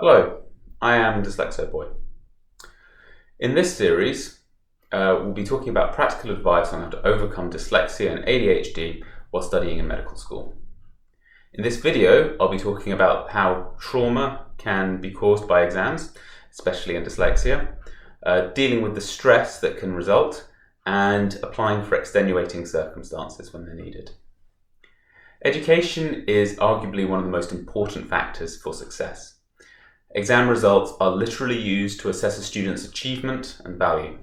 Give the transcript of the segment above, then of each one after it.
Hello, I am Dyslexo Boy. In this series, we'll be talking about practical advice on how to overcome dyslexia and ADHD while studying in medical school. In this video, I'll be talking about how trauma can be caused by exams, especially in dyslexia, dealing with the stress that can result, and applying for extenuating circumstances when they're needed. Education is arguably one of the most important factors for success. Exam results are literally used to assess a student's achievement and value.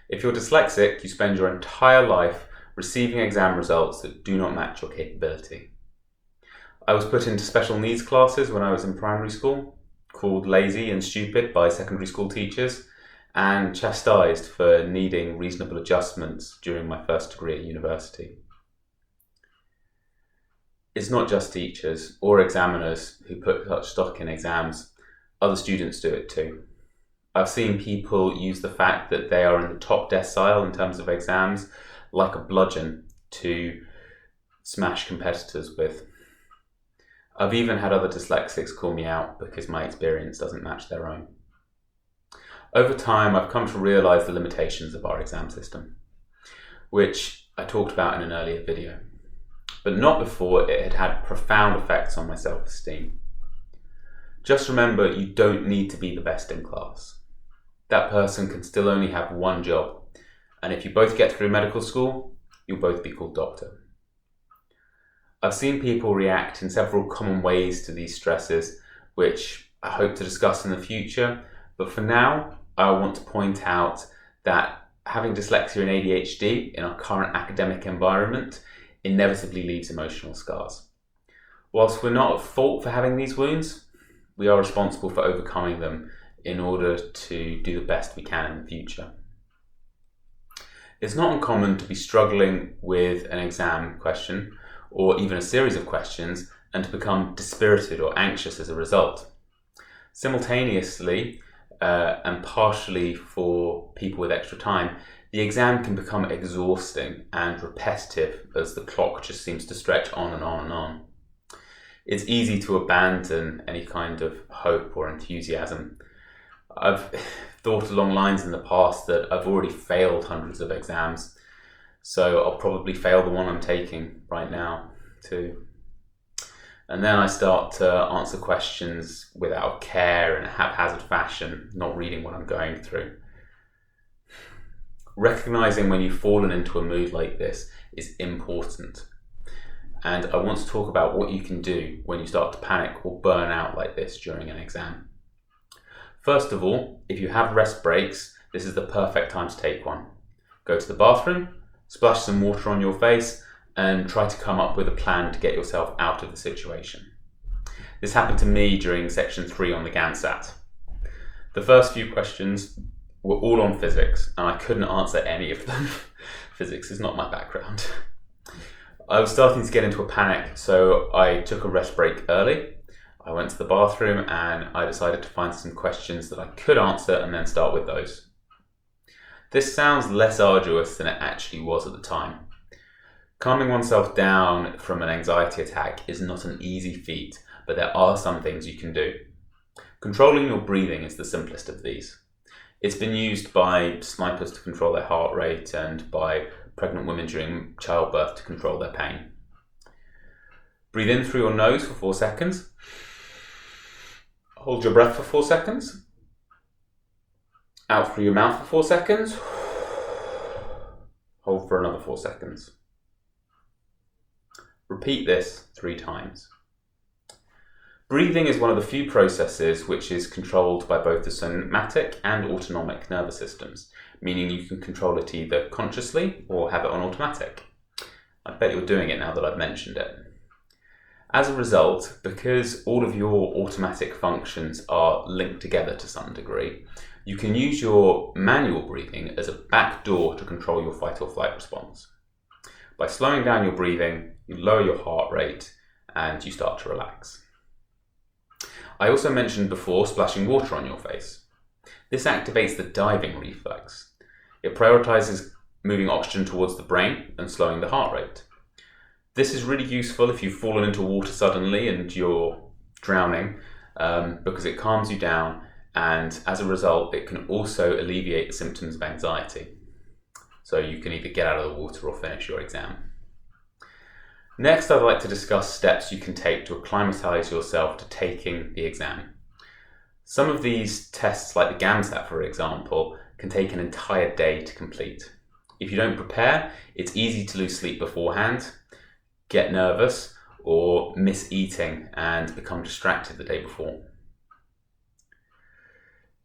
If you're dyslexic, you spend your entire life receiving exam results that do not match your capability. I was put into special needs classes when I was in primary school, called lazy and stupid by secondary school teachers, and chastised for needing reasonable adjustments during my first degree at university. It's not just teachers or examiners who put such stock in exams. Other students do it too. I've seen people use the fact that they are in the top decile in terms of exams like a bludgeon to smash competitors with. I've even had other dyslexics call me out because my experience doesn't match their own. Over time, I've come to realise the limitations of our exam system, which I talked about in an earlier video, but not before it had had profound effects on my self-esteem. Just remember, you don't need to be the best in class. That person can still only have one job, and if you both get through medical school, you'll both be called doctor. I've seen people react in several common ways to these stresses, which I hope to discuss in the future, but for now, I want to point out that having dyslexia and ADHD in our current academic environment inevitably leaves emotional scars. Whilst we're not at fault for having these wounds, we are responsible for overcoming them in order to do the best we can in the future. It's not uncommon to be struggling with an exam question or even a series of questions and to become dispirited or anxious as a result. Simultaneously, and partially for people with extra time, the exam can become exhausting and repetitive as the clock just seems to stretch on and on and on. It's easy to abandon any kind of hope or enthusiasm. I've thought along lines in the past that I've already failed hundreds of exams, so I'll probably fail the one I'm taking right now too. And then I start to answer questions without care in a haphazard fashion, not reading what I'm going through. Recognizing when you've fallen into a mood like this is important. And I want to talk about what you can do when you start to panic or burn out like this during an exam. First of all, if you have rest breaks, this is the perfect time to take one. Go to the bathroom, splash some water on your face, and try to come up with a plan to get yourself out of the situation. This happened to me during section 3 on the GANSAT. The first few questions were all on physics, and I couldn't answer any of them. Physics is not my background. I was starting to get into a panic, so I took a rest break early. I went to the bathroom and I decided to find some questions that I could answer and then start with those. This sounds less arduous than it actually was at the time. Calming oneself down from an anxiety attack is not an easy feat, but there are some things you can do. Controlling your breathing is the simplest of these. It's been used by snipers to control their heart rate and by pregnant women during childbirth to control their pain. Breathe in through your nose for 4 seconds. Hold your breath for 4 seconds. Out through your mouth for 4 seconds. Hold for another 4 seconds. Repeat this 3 times. Breathing is one of the few processes which is controlled by both the somatic and autonomic nervous systems, meaning you can control it either consciously or have it on automatic. I bet you're doing it now that I've mentioned it. As a result, because all of your automatic functions are linked together to some degree, you can use your manual breathing as a backdoor to control your fight or flight response. By slowing down your breathing, you lower your heart rate and you start to relax. I also mentioned before splashing water on your face. This activates the diving reflex. It prioritizes moving oxygen towards the brain and slowing the heart rate. This is really useful if you've fallen into water suddenly and you're drowning because it calms you down, and as a result it can also alleviate the symptoms of anxiety. So you can either get out of the water or finish your exam. Next, I'd like to discuss steps you can take to acclimatise yourself to taking the exam. Some of these tests, like the GAMSAT for example, can take an entire day to complete. If you don't prepare, it's easy to lose sleep beforehand, get nervous, or miss eating and become distracted the day before.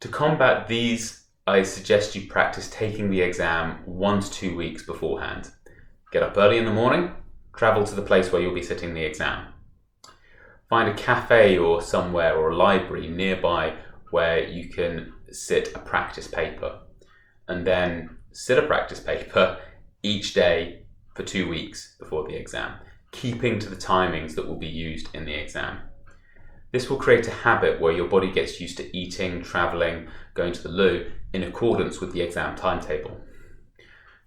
To combat these, I suggest you practice taking the exam 1 to 2 weeks beforehand. Get up early in the morning, travel to the place where you'll be sitting the exam. Find a cafe or somewhere or a library nearby where you can sit a practice paper, and then sit a practice paper each day for 2 weeks before the exam, keeping to the timings that will be used in the exam. This will create a habit where your body gets used to eating, travelling, going to the loo in accordance with the exam timetable.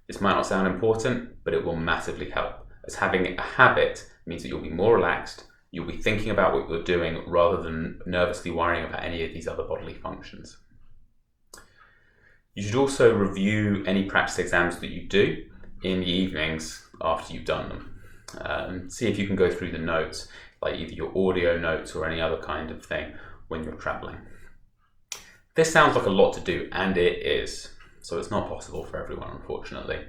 This might not sound important, but it will massively help, as having a habit means that you'll be more relaxed, you'll be thinking about what you're doing rather than nervously worrying about any of these other bodily functions. You should also review any practice exams that you do in the evenings after you've done them. See if you can go through the notes, like either your audio notes or any other kind of thing when you're travelling. This sounds like a lot to do, and it is, so it's not possible for everyone, unfortunately.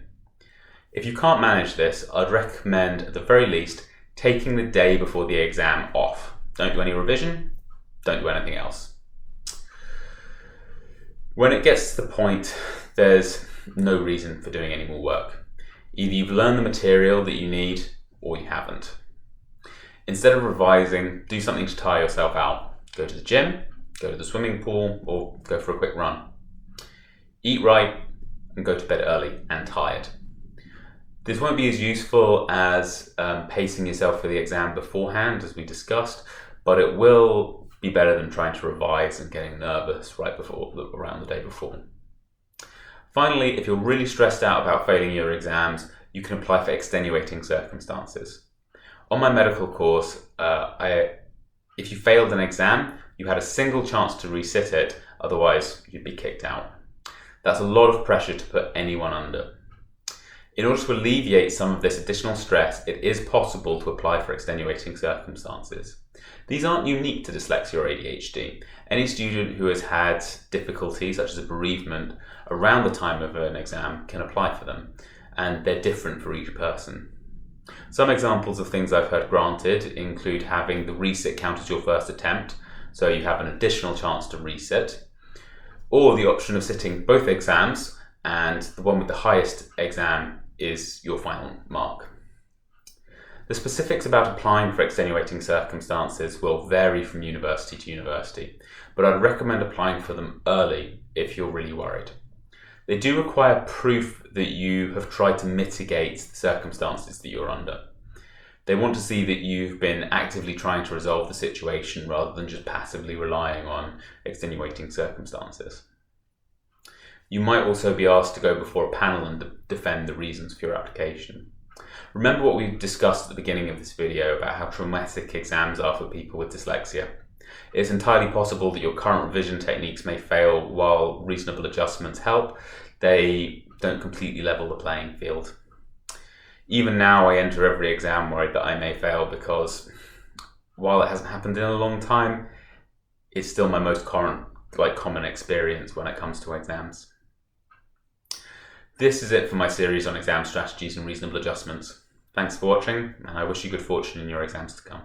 If you can't manage this, I'd recommend at the very least taking the day before the exam off. Don't do any revision, don't do anything else. When it gets to the point, there's no reason for doing any more work. Either you've learned the material that you need or you haven't. Instead of revising, do something to tire yourself out. Go to the gym, go to the swimming pool, or go for a quick run. Eat right and go to bed early and tired. This won't be as useful as pacing yourself for the exam beforehand, as we discussed, but it will be better than trying to revise and getting nervous around the day before. Finally, if you're really stressed out about failing your exams, you can apply for extenuating circumstances. On my medical course, if you failed an exam, you had a single chance to resit it, otherwise you'd be kicked out. That's a lot of pressure to put anyone under. In order to alleviate some of this additional stress, it is possible to apply for extenuating circumstances. These aren't unique to dyslexia or ADHD. Any student who has had difficulty, such as a bereavement, around the time of an exam can apply for them, and they're different for each person. Some examples of things I've heard granted include having the resit count as your first attempt, so you have an additional chance to resit, or the option of sitting both exams, and the one with the highest exam is your final mark. The specifics about applying for extenuating circumstances will vary from university to university, but I'd recommend applying for them early if you're really worried. They do require proof that you have tried to mitigate the circumstances that you're under. They want to see that you've been actively trying to resolve the situation rather than just passively relying on extenuating circumstances. You might also be asked to go before a panel and defend the reasons for your application. Remember what we discussed at the beginning of this video about how traumatic exams are for people with dyslexia. It's entirely possible that your current revision techniques may fail while reasonable adjustments help. They don't completely level the playing field. Even now, I enter every exam worried that I may fail because, while it hasn't happened in a long time, it's still my most common experience when it comes to exams. This is it for my series on exam strategies and reasonable adjustments. Thanks for watching, and I wish you good fortune in your exams to come.